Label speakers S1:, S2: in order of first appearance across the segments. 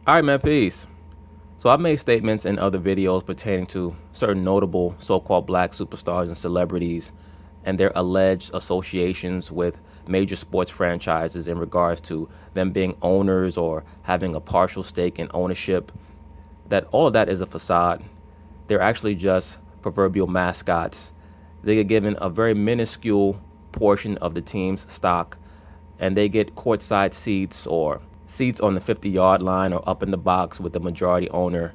S1: All right, man, peace. So I've made statements in other videos pertaining to certain notable so-called black superstars and celebrities and their alleged associations with major sports franchises in regards to them being owners or having a partial stake in ownership, that all of that is a facade. They're actually just proverbial mascots. They get given a very minuscule portion of the team's stock, and they get courtside seats or seats on the 50-yard line or up in the box with the majority owner,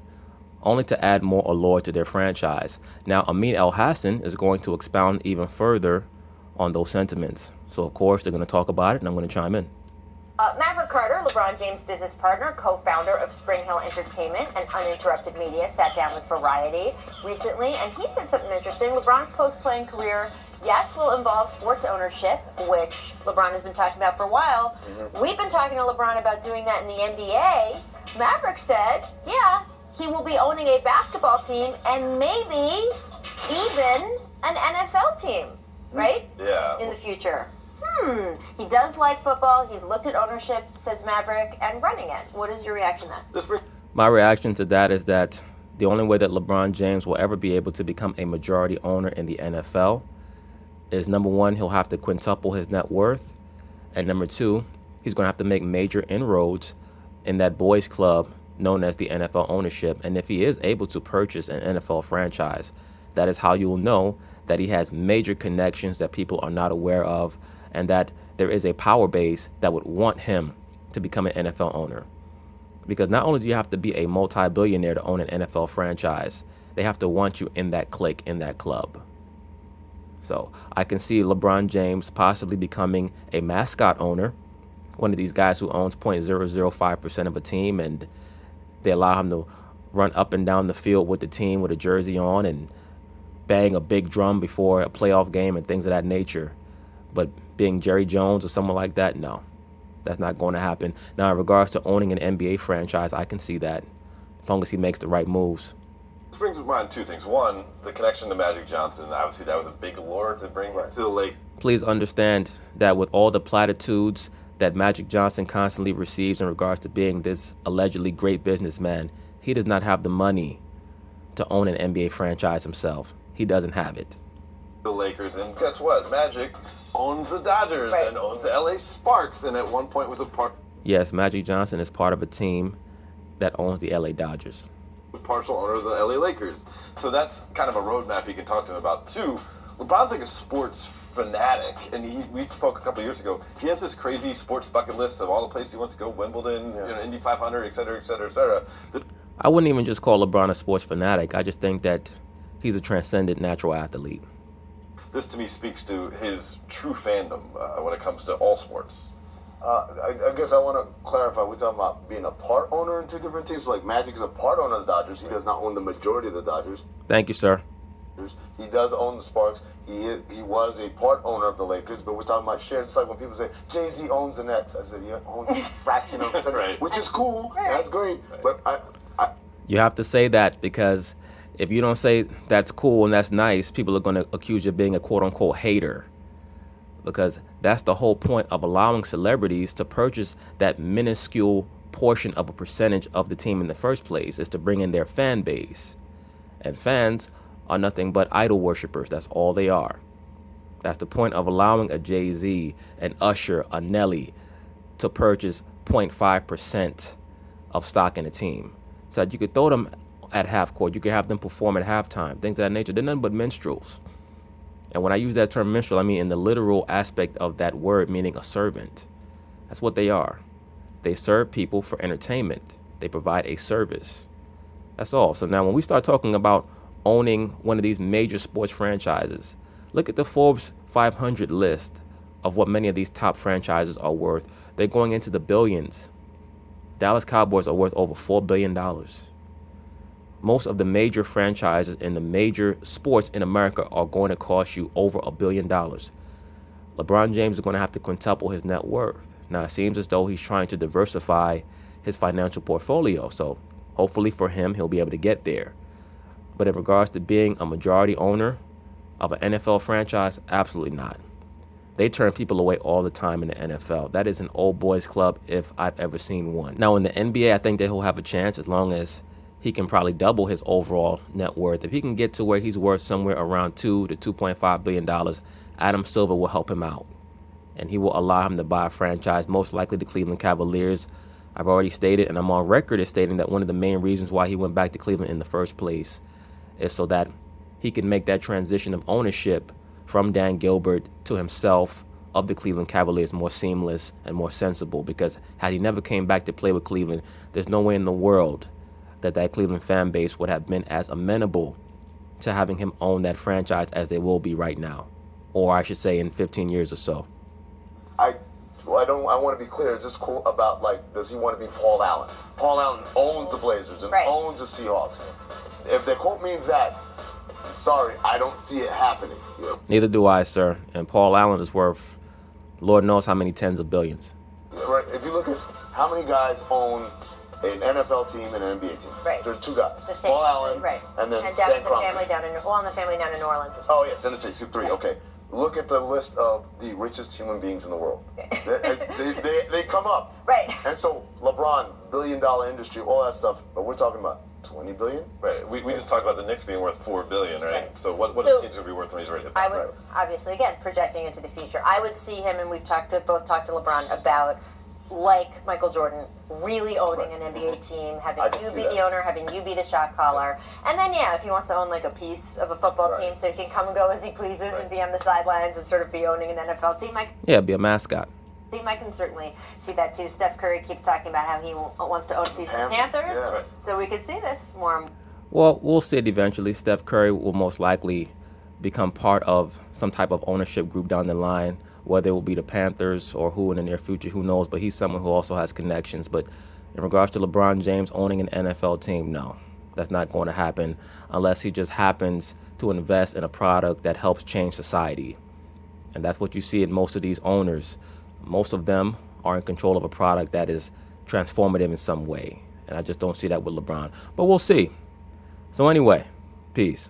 S1: only to add more allure to their franchise. Now, Amin El-Hassan is going to expound even further on those sentiments. So, of course, they're going to talk about it, and I'm going to chime in.
S2: Maverick Carter, LeBron James' business partner, co-founder of Spring Hill Entertainment and Uninterrupted Media, sat down with Variety recently, and he said something interesting. LeBron's post-playing career, yes, will involve sports ownership, which LeBron has been talking about for a while. We've been talking to LeBron about doing that in the NBA. Maverick said, yeah, he will be owning a basketball team and maybe even an NFL team, right?
S3: Yeah.
S2: In the future. He does like football. He's looked at ownership, says Maverick, and running it. What is your reaction to that?
S1: My reaction to that is that the only way that LeBron James will ever be able to become a majority owner in the NFL is, number one, he'll have to quintuple his net worth, and number two, he's going to have to make major inroads in that boys club known as the NFL ownership. And if he is able to purchase an NFL franchise, that is how you will know that he has major connections that people are not aware of, and that there is a power base that would want him to become an NFL owner. Because not only do you have to be a multi-billionaire to own an NFL franchise, they have to want you in that clique, in that club. So I can see LeBron James possibly becoming a mascot owner, one of these guys who owns 0.005% of a team, and they allow him to run up and down the field with the team with a jersey on and bang a big drum before a playoff game and things of that nature. But being Jerry Jones or someone like that, no, that's not going to happen. Now, in regards to owning an NBA franchise, I can see that as long as he makes the right moves.
S3: This brings to mind two things. One, the connection to Magic Johnson. Obviously, that was a big lure to bring him to the lake.
S1: Please understand that with all the platitudes that Magic Johnson constantly receives in regards to being this allegedly great businessman, he does not have the money to own an NBA franchise himself. He doesn't have it.
S3: The Lakers, and guess what? Magic owns the Dodgers and owns the LA Sparks, and at one point was a part.
S1: Yes, Magic Johnson is part of a team that owns the LA Dodgers.
S3: Partial owner of the LA Lakers. So that's kind of a roadmap you can talk to him about. Two, LeBron's like a sports fanatic, and we spoke a couple years ago. He has this crazy sports bucket list of all the places he wants to go: Wimbledon, Indy 500, et cetera, et cetera, et cetera.
S1: I wouldn't even just call LeBron a sports fanatic. I just think that he's a transcendent natural athlete.
S3: This to me speaks to his true fandom when it comes to all sports.
S4: I guess I want to clarify. We're talking about being a part owner in two different teams. So like Magic is a part owner of the Dodgers. He does not own the majority of the Dodgers.
S1: Thank you, sir.
S4: He does own the Sparks. He was a part owner of the Lakers, but we're talking about shared. It's like when people say Jay-Z owns the Nets. I said he owns a fraction of it,
S3: right.
S4: Which is cool.
S2: Right.
S4: That's great.
S3: Right.
S4: But
S1: You have to say that, because if you don't say that's cool and that's nice, people are going to accuse you of being a quote-unquote hater. Because that's the whole point of allowing celebrities to purchase that minuscule portion of a percentage of the team in the first place, is to bring in their fan base. And fans are nothing but idol worshippers. That's all they are. That's the point of allowing a Jay-Z, an Usher, a Nelly to purchase 0.5% of stock in a team. So that you could throw them at half court. You could have them perform at halftime. Things of that nature. They're nothing but minstrels. And when I use that term minstrel, I mean in the literal aspect of that word, meaning a servant. That's what they are. They serve people for entertainment. They provide a service. That's all. So now when we start talking about owning one of these major sports franchises, look at the Forbes 500 list of what many of these top franchises are worth. They're going into the billions. Dallas Cowboys are worth over $4 billion. Most of the major franchises in the major sports in America are going to cost you over $1 billion. LeBron James is going to have to quintuple his net worth. Now, it seems as though he's trying to diversify his financial portfolio. So hopefully for him, he'll be able to get there. But in regards to being a majority owner of an NFL franchise, absolutely not. They turn people away all the time in the NFL. That is an old boys club if I've ever seen one. Now in the NBA, I think that he'll have a chance as long as he can probably double his overall net worth. If he can get to where he's worth somewhere around $2 to $2.5 billion, Adam Silver will help him out. And he will allow him to buy a franchise, most likely the Cleveland Cavaliers. I've already stated, and I'm on record as stating that one of the main reasons why he went back to Cleveland in the first place is so that he can make that transition of ownership from Dan Gilbert to himself of the Cleveland Cavaliers more seamless and more sensible. Because had he never came back to play with Cleveland, there's no way in the world that Cleveland fan base would have been as amenable to having him own that franchise as they will be right now. Or I should say in 15 years or so.
S4: I want to be clear. Is this cool about, like, does he want to be Paul Allen? Paul Allen owns the Blazers and owns the Seahawks. If the quote means that, I'm sorry, I don't see it happening.
S1: Neither do I, sir. And Paul Allen is worth Lord knows how many tens of billions.
S4: Right. If you look at how many guys own an NFL team and an NBA team.
S2: Right.
S4: There's two guys.
S2: The same,
S4: Paul Allen,
S2: right.
S4: And then
S2: and
S4: Stan
S2: down the
S4: Kroenke.
S2: family down in the family down in New Orleans as well.
S4: Oh yes, and it's three. Okay. Look at the list of the richest human beings in the world. they come up.
S2: Right.
S4: And so LeBron, $billion industry, all that stuff, but we're talking about 20 billion?
S3: Right. We just talked about the Knicks being worth $4 billion, right? So what
S2: So,
S3: the teams going to be worth when he's ready to
S2: I would obviously, again, projecting into the future. I would see him, and we've both talked to LeBron about, like Michael Jordan, really owning an NBA team, having you be the owner, having you be the shot caller, and then if he wants to own like a piece of a football team, so he can come and go as he pleases and be on the sidelines and sort of be owning an NFL team.
S1: Be a mascot.
S2: I can certainly see that too. Steph Curry keeps talking about how he wants to own a piece of the Panthers, so we could see this more.
S1: Well, we'll see it eventually. Steph Curry will most likely become part of some type of ownership group down the line, whether it will be the Panthers or who in the near future, who knows. But he's someone who also has connections. But in regards to LeBron James owning an NFL team, no, that's not going to happen unless he just happens to invest in a product that helps change society. And that's what you see in most of these owners. Most of them are in control of a product that is transformative in some way. And I just don't see that with LeBron. But we'll see. So anyway, peace.